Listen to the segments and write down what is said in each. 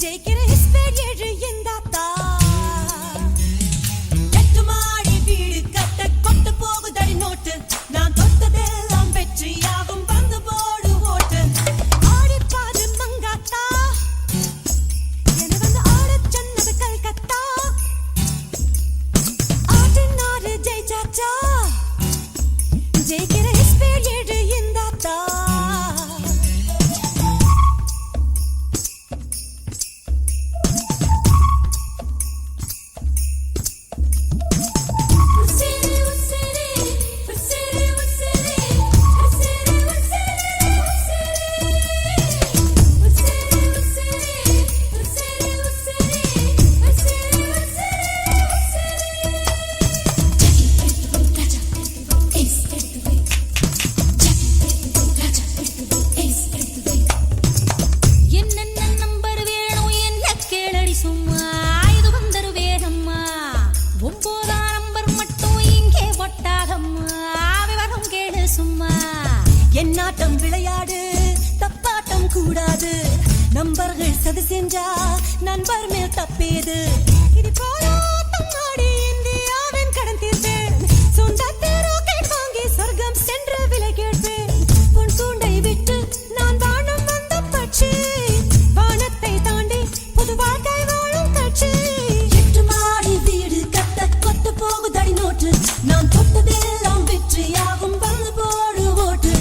ஜெயிக்கிற ஸ்பீட் ஏழு எந்தாத்தா எட்டு மாடி வீடு கட்ட கொட்டு போகுதடி நோட்டு நான் தொட்டதெல்லாம் வெற்றியாகும் வந்து போடு ஓட்டு ஆடிப்பாது மங்காத்தா என வந்து ஆடச் சொன்னது கல்கத்தா ஆட்டினாரு ஜெயிச்சாச்சா ஜெயிக்கிற ஸ்பீட் ஏழு எந்தாத்தா என்னாட்டம் விளையாடு தப்பாட்டம் கூடாது நம்பர்கள் சதி செஞ்சா நண்பர் மேல் தப்பேது இது போராட்டம் நாடி இந்தியாவின் கடன் தீர்ப்பேன் சொந்தத்தில் ராக்கெட் வாங்கி சொர்க்கம் சென்று விலை கேட்பேன் பொன் கூண்டை விட்டு நான் வானம் வந்த பட்சி வானத்தை தாண்டி புது வாழ்க்கை வாழும் கட்சி எட்டு மாடி வீடு கட்ட கொத்து போகுதடி நோட்டு நான் தொட்டதெல்லாம் வெற்றியாகும் வந்து போடு ஓட்டு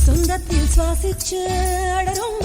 சொந்தத்தில் சுவாசிச்சு அட ரொம்ப